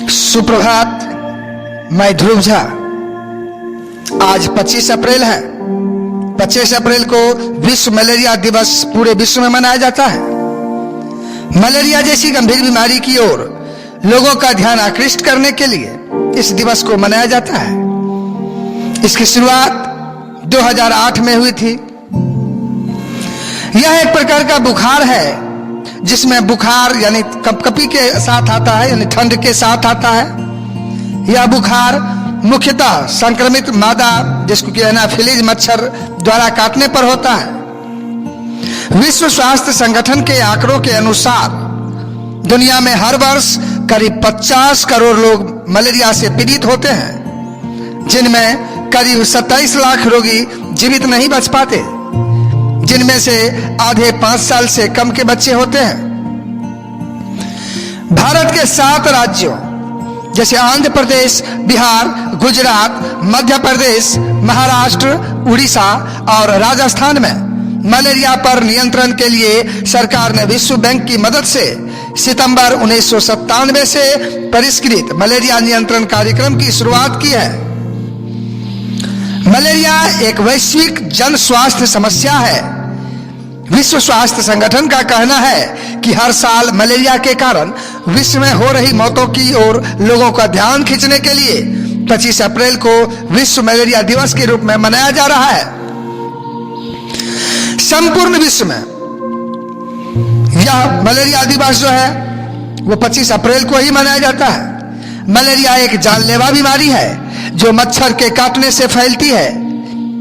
सुप्रभात। मैं ध्रुव झा। आज 25 अप्रैल है। 25 अप्रैल को विश्व मलेरिया दिवस पूरे विश्व में मनाया जाता है। मलेरिया जैसी गंभीर बीमारी की ओर लोगों का ध्यान आकृष्ट करने के लिए इस दिवस को मनाया जाता है। इसकी शुरुआत 2008 में हुई थी। यह एक प्रकार का बुखार है जिसमें बुखार यानी कपकपी के साथ आता है, यानी ठंड के साथ आता है। यह बुखार मुख्यतः संक्रमित मादा जिसको कि एनाफिलीज मच्छर द्वारा काटने पर होता है। विश्व स्वास्थ्य संगठन के आंकड़ों के अनुसार दुनिया में हर वर्ष करीब 50 करोड़ लोग मलेरिया से पीड़ित होते हैं, जिनमें करीब 27 लाख रोगी जीवित नहीं बच पाते, जिनमें से आधे 5 साल से कम के बच्चे होते हैं। भारत के 7 राज्यों जैसे आंध्र प्रदेश, बिहार, गुजरात, मध्य प्रदेश, महाराष्ट्र, उड़ीसा और राजस्थान में मलेरिया पर नियंत्रण के लिए सरकार ने विश्व बैंक की मदद से सितंबर 1997 से परिष्कृत मलेरिया नियंत्रण कार्यक्रम की शुरुआत की है। मलेरिया एक वैश्विक जन स्वास्थ्य समस्या है। विश्व स्वास्थ्य संगठन का कहना है कि हर साल मलेरिया के कारण विश्व में हो रही मौतों की ओर लोगों का ध्यान खींचने के लिए 25 अप्रैल को विश्व मलेरिया दिवस के रूप में मनाया जा रहा है। संपूर्ण विश्व में यह मलेरिया दिवस जो है वो 25 अप्रैल को ही मनाया जाता है। मलेरिया एक जानलेवा बीमारी है जो मच्छर के काटने से फैलती है।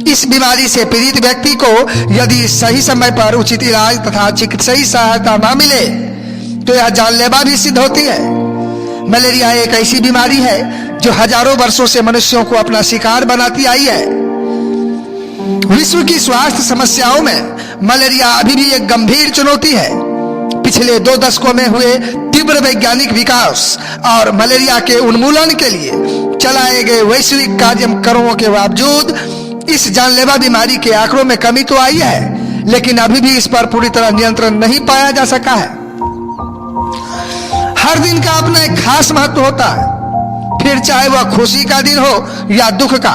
इस बीमारी से पीड़ित व्यक्ति को यदि सही समय पर उचित इलाज तथा चिकित्सीय सहायता न मिले तो यह जानलेवा भी सिद्ध होती है। मलेरिया एक ऐसी बीमारी है जो हजारों वर्षों से मनुष्यों को अपना शिकार बनाती आई है। विश्व की स्वास्थ्य समस्याओं में मलेरिया अभी भी एक गंभीर चुनौती है। पिछले 2 दशकों में हुए तीव्र वैज्ञानिक विकास और मलेरिया के उन्मूलन के लिए चलाए गए वैश्विक कार्यक्रमों के बावजूद इस जानलेवा बीमारी के आंकड़ों में कमी तो आई है, लेकिन अभी भी इस पर पूरी तरह नियंत्रण नहीं पाया जा सका है। हर दिन का अपना एक खास महत्व होता है, फिर चाहे वह खुशी का दिन हो या दुख का।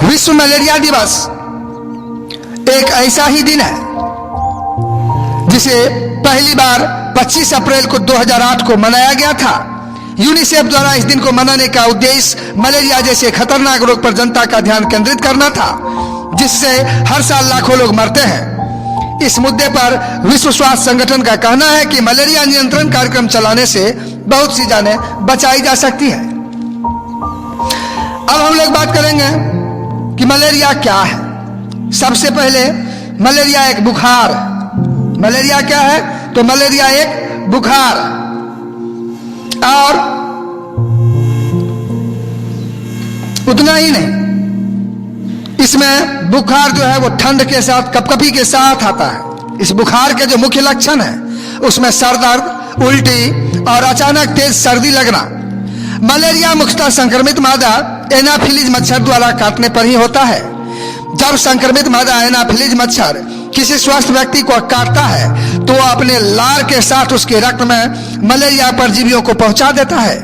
विश्व मलेरिया दिवस एक ऐसा ही दिन है जिसे पहली बार 25 अप्रैल को 2008 को मनाया गया था। यूनिसेफ द्वारा इस दिन को मनाने का उद्देश्य मलेरिया जैसे खतरनाक रोग पर जनता का ध्यान केंद्रित करना था, जिससे हर साल लाखों लोग मरते हैं। इस मुद्दे पर विश्व स्वास्थ्य संगठन का कहना है कि मलेरिया नियंत्रण कार्यक्रम चलाने से बहुत सी जानें बचाई जा सकती है। अब हम लोग बात करेंगे कि मलेरिया क्या है। सबसे पहले मलेरिया एक बुखार। मलेरिया क्या है? तो मलेरिया एक बुखार, और उतना ही नहीं, इसमें बुखार जो है वो ठंड के साथ कपकपी के साथ आता है। इस बुखार के जो मुख्य लक्षण है उसमें सर दर्द, उल्टी और अचानक तेज सर्दी लगना। मलेरिया मुख्यतः संक्रमित मादा एनाफिलीज मच्छर द्वारा काटने पर ही होता है। जब संक्रमित मादा एनाफिलीज मच्छर किसी स्वस्थ व्यक्ति को काटता है तो अपने लार के साथ उसके रक्त में मलेरिया परजीवियों को पहुंचा देता है।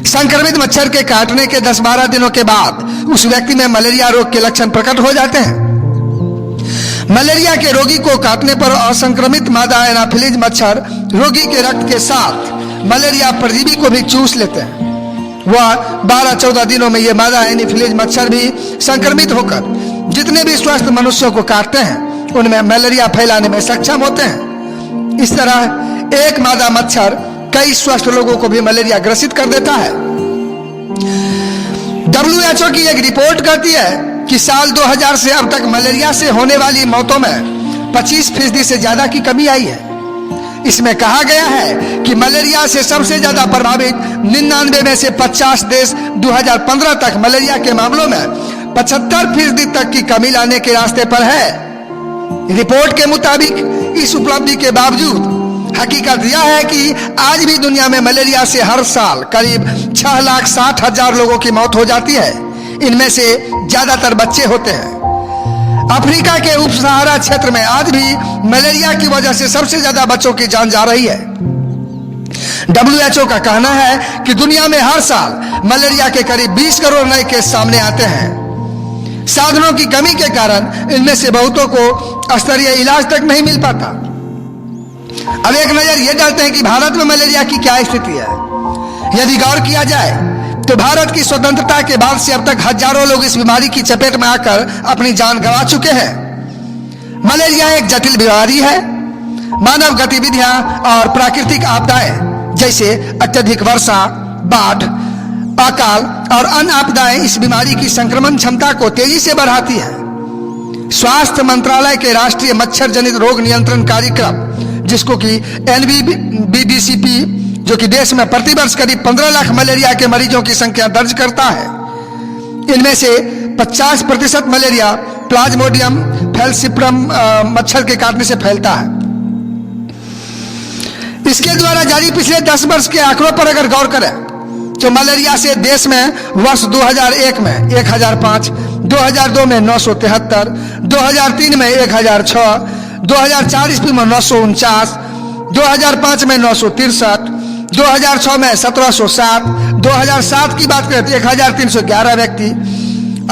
संक्रमित मच्छर के काटने के 10-12 दिनों के बाद उस व्यक्ति में मलेरिया रोग के लक्षण प्रकट हो जाते हैं। मलेरिया के रोगी को काटने पर असंक्रमित मादा एनाफिलीज मच्छर रोगी के रक्त के साथ मलेरिया परजीवी को भी चूस लेते हैं। वह 12-14 दिनों में ये मादा एनाफिलीज मच्छर भी संक्रमित होकर जितने भी स्वस्थ मनुष्यों को काटते हैं उनमें मलेरिया फैलाने में सक्षम होते हैं। इस तरह एक मादा मच्छर कई स्वस्थ लोगों को भी मलेरिया ग्रसित कर देता है। WHO की एक रिपोर्ट कहती है कि साल 2000 से अब तक मलेरिया से होने वाली मौतों में 25% से ज्यादा की कमी आई है। इसमें कहा गया है कि मलेरिया से सबसे ज्यादा प्रभावित 99 में से 50 देश 2015 तक मलेरिया के मामलों में 75% तक की कमी लाने के रास्ते पर है। रिपोर्ट के मुताबिक इस उपलब्धि के बावजूद हकीकत यह है कि आज भी दुनिया में मलेरिया से हर साल करीब 6,60,000 लोगों की मौत हो जाती है। इनमें से ज्यादातर बच्चे होते हैं। अफ्रीका के उप सहारा क्षेत्र में आज भी मलेरिया की वजह से सबसे ज्यादा बच्चों की जान जा रही है। WHO का कहना है कि दुनिया में हर साल मलेरिया के करीब 20 करोड़ नए केस सामने आते हैं। साधनों की कमी के कारण इनमें से बहुतों को स्तरीय इलाज तक नहीं मिल पाता। अब एक नजर यह डालते हैं कि भारत में मलेरिया की क्या स्थिति है। यदि गौर किया जाए तो भारत की स्वतंत्रता के बाद से अब तक हजारों लोग इस बीमारी की चपेट में आकर अपनी जान गंवा चुके हैं। मलेरिया एक जटिल बीमारी है। मानव गतिविधियां और प्राकृतिक आपदाएं जैसे अत्यधिक वर्षा, बाढ़, अकाल और अन्य आपदाएं इस बीमारी की संक्रमण क्षमता को तेजी से बढ़ाती है। स्वास्थ्य मंत्रालय के राष्ट्रीय मच्छर जनित रोग नियंत्रण कार्यक्रम, जिसको कि NVBDCP, जो कि देश में प्रतिवर्ष करीब 15 लाख मलेरिया के मरीजों की संख्या दर्ज करता है, इनमें से 50% मलेरिया प्लाज्मोडियम फैलसिप्रम मच्छर के काटने से फैलता है। इसके द्वारा जारी पिछले 10 वर्ष के आंकड़ों पर अगर गौर करें तो मलेरिया से देश में वर्ष 2001 में 1005, 2002 में 973, 2003 में 1006, 2004 ईस्वी में 949, 2005 में 963, 2006 में 1707, 2007 की बात करें तो 1311 व्यक्ति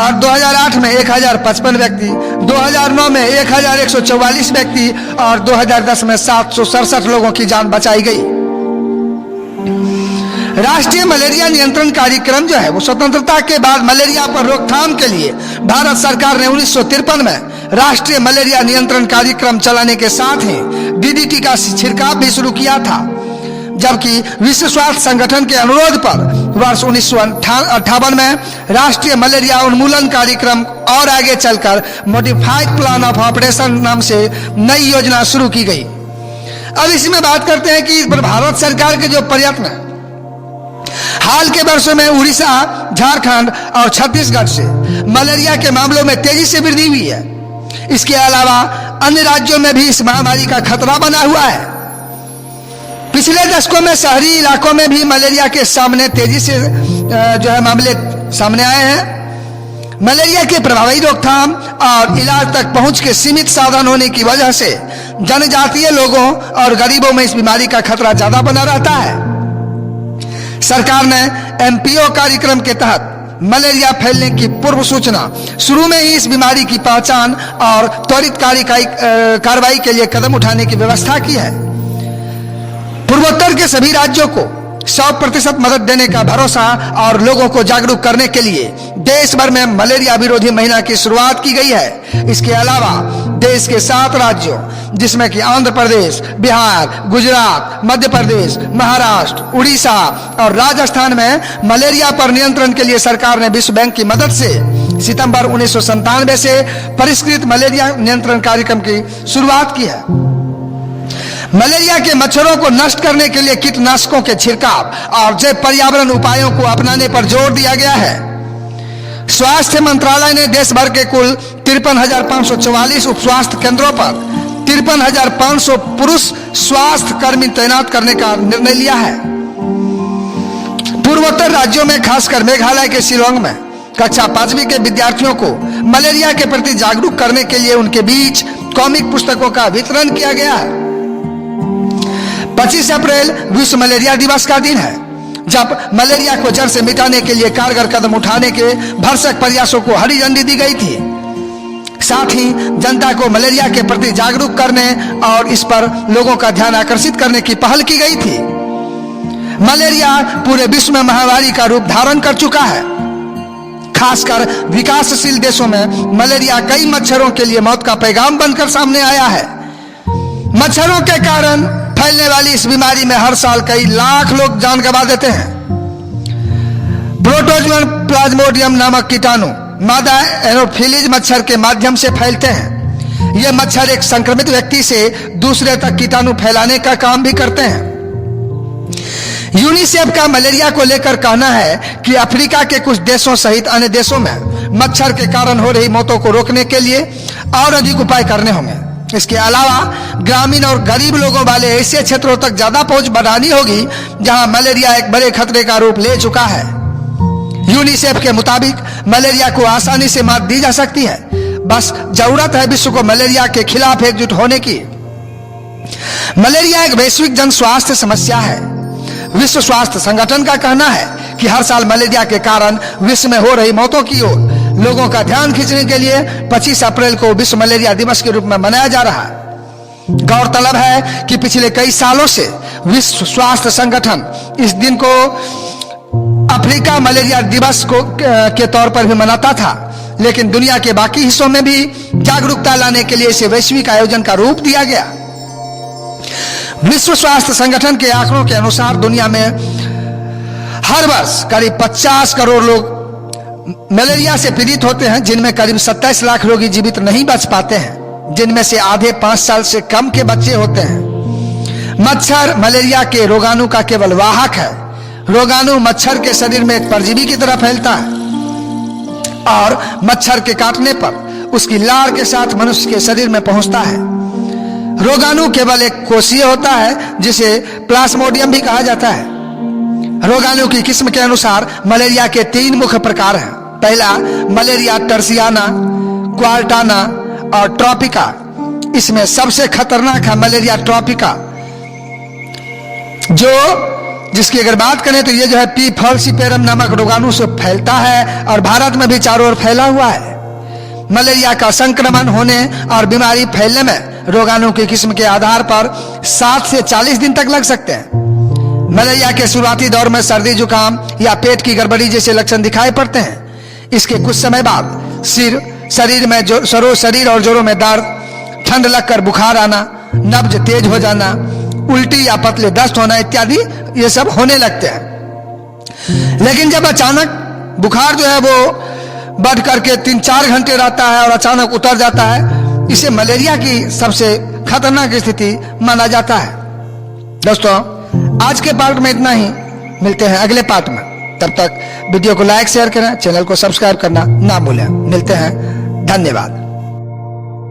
और 2008 में 1055 व्यक्ति, 2009 में 1144 व्यक्ति और 2010 में 767 लोगों की जान बचाई गई। राष्ट्रीय मलेरिया नियंत्रण कार्यक्रम जो है वो स्वतंत्रता के बाद मलेरिया पर रोकथाम के लिए भारत सरकार ने 1953 में राष्ट्रीय मलेरिया नियंत्रण कार्यक्रम चलाने के साथ ही DDT का छिड़काव भी शुरू किया था। जबकि विश्व स्वास्थ्य संगठन के अनुरोध पर वर्ष 1958 में राष्ट्रीय मलेरिया उन्मूलन कार्यक्रम और आगे चलकर मॉडिफाइड प्लान ऑफ ऑपरेशन नाम से नई योजना शुरू की गई। अब इसमें बात करते हैं कि इस पर भारत सरकार के जो प्रयत्न है, हाल के वर्षों में उड़ीसा, झारखंड और छत्तीसगढ़ से मलेरिया के मामलों में तेजी से वृद्धि हुई है। इसके अलावा अन्य राज्यों में भी इस महामारी का खतरा बना हुआ है। पिछले दशकों में शहरी इलाकों में भी मलेरिया के सामने तेजी से जो है मामले सामने आए हैं। मलेरिया के प्रभावी रोकथाम और इलाज तक पहुंच के सीमित साधन होने की वजह से जनजातीय लोगों और गरीबों में इस बीमारी का खतरा ज्यादा बना रहता है। सरकार ने MPO कार्यक्रम के तहत मलेरिया फैलने की पूर्व सूचना, शुरू में ही इस बीमारी की पहचान और त्वरित कार्रवाई के लिए कदम उठाने की व्यवस्था की है। पूर्वोत्तर के सभी राज्यों को 100% मदद देने का भरोसा और लोगों को जागरूक करने के लिए देश भर में मलेरिया विरोधी महीना की शुरुआत की गई है। इसके अलावा देश के 7 राज्यों जिसमें कि आंध्र प्रदेश, बिहार, गुजरात, मध्य प्रदेश, महाराष्ट्र, उड़ीसा और राजस्थान में मलेरिया पर नियंत्रण के लिए सरकार ने विश्व बैंक की मदद से सितंबर 1997 से परिष्कृत मलेरिया नियंत्रण कार्यक्रम की शुरुआत की है। मलेरिया के मच्छरों को नष्ट करने के लिए कीटनाशकों के छिड़काव और जैव पर्यावरण उपायों को अपनाने पर जोर दिया गया है। स्वास्थ्य मंत्रालय ने देश भर के कुल 53,544 उप स्वास्थ्य केंद्रों पर 53,500 पुरुष स्वास्थ्य कर्मी तैनात करने का निर्णय लिया है। पूर्वोत्तर राज्यों में खासकर मेघालय के शिलोंग में कक्षा 5वीं के विद्यार्थियों को मलेरिया के प्रति जागरूक करने के लिए उनके बीच कॉमिक पुस्तकों का वितरण किया गया है। 25 अप्रैल विश्व मलेरिया दिवस का दिन है, जब मलेरिया को जड़ से मिटाने के लिए कारगर कदम उठाने के भरसक प्रयासों को हरी झंडी दी गई थी। साथ ही जनता को मलेरिया के प्रति जागरूक करने और इस पर लोगों का ध्यान आकर्षित करने की पहल की गई थी। मलेरिया पूरे विश्व में महामारी का रूप धारण कर चुका है। खासकर विकासशील देशों में मलेरिया कई मच्छरों के लिए मौत का पैगाम बनकर सामने आया है। मच्छरों के कारण फैलने वाली इस बीमारी में हर साल कई लाख लोग जान गंवा देते हैं। प्रोटोजुअन प्लाज्मोडियम नामक कीटाणु मादा एनोफिलीज मच्छर के माध्यम से फैलते हैं। ये मच्छर एक संक्रमित व्यक्ति से दूसरे तक कीटाणु फैलाने का काम भी करते हैं। यूनिसेफ का मलेरिया को लेकर कहना है कि अफ्रीका के कुछ देशों सहित अन्य देशों में मच्छर के कारण हो रही मौतों को रोकने के लिए और अधिक उपाय करने होंगे। इसके अलावा ग्रामीण और गरीब लोगों वाले ऐसे क्षेत्रों तक ज्यादा पहुंच बढ़ानी होगी जहां मलेरिया एक बड़े खतरे का रूप ले चुका है। यूनिसेफ के मुताबिक मलेरिया को आसानी से मात दी जा सकती है, बस जरूरत है विश्व को मलेरिया के खिलाफ एकजुट होने की। मलेरिया एक वैश्विक जन स्वास्थ्य समस्या है। विश्व स्वास्थ्य संगठन का कहना है कि हर साल मलेरिया के कारण विश्व में हो रही मौतों की ओर लोगों का ध्यान खींचने के लिए 25 अप्रैल को विश्व मलेरिया दिवस के रूप में मनाया जा रहा है। गौरतलब है कि पिछले कई सालों से विश्व स्वास्थ्य संगठन इस दिन को अफ्रीका मलेरिया दिवस को के तौर पर भी मनाता था, लेकिन दुनिया के बाकी हिस्सों में भी जागरूकता लाने के लिए इसे वैश्विक आयोजन का रूप दिया गया। विश्व स्वास्थ्य संगठन के आंकड़ों के अनुसार दुनिया में हर वर्ष करीब 50 करोड़ लोग मलेरिया से पीड़ित होते हैं, जिनमें करीब 27 लाख रोगी जीवित नहीं बच पाते हैं, जिनमें से आधे 5 साल से कम के बच्चे होते हैं। मच्छर मलेरिया के रोगाणु का केवल वाहक है। रोगाणु मच्छर के शरीर में एक परजीवी की तरह फैलता है और मच्छर के काटने पर उसकी लार के साथ मनुष्य के शरीर में पहुंचता है। रोगाणु केवल एक कोशीय होता है, जिसे प्लाज्मोडियम भी कहा जाता है। रोगाणु की किस्म के अनुसार मलेरिया के 3 मुख्य प्रकार हैं। पहला मलेरिया टर्सियाना, क्वार्टाना और ट्रॉपिका। इसमें सबसे खतरनाक है मलेरिया ट्रॉपिका, जिसकी अगर बात करें तो ये जो है पी फॉल्सीपेरम नामक रोगाणु से फैलता है और भारत में भी चारों ओर फैला हुआ है। मलेरिया का संक्रमण होने और बीमारी फैलने में रोगाणु की किस्म के आधार पर 7 से 40 दिन तक लग सकते हैं। मलेरिया के शुरुआती दौर में सर्दी, जुकाम या पेट की गड़बड़ी जैसे लक्षण दिखाई पड़ते हैं। इसके कुछ समय बाद शरीर और जोड़ों में दर्द, ठंड लगकर बुखार आना, नब्ज तेज हो जाना, उल्टी या पतले दस्त होना इत्यादि ये सब होने लगते हैं। लेकिन जब अचानक बुखार जो है वो बढ़ करके 3-4 घंटे रहता है और अचानक उतर जाता है, इसे मलेरिया की सबसे खतरनाक स्थिति माना जाता है। दोस्तों, आज के पार्ट में इतना ही। मिलते हैं अगले पार्ट में। तब तक वीडियो को लाइक शेयर करें, चैनल को सब्सक्राइब करना ना भूलें। मिलते हैं, धन्यवाद।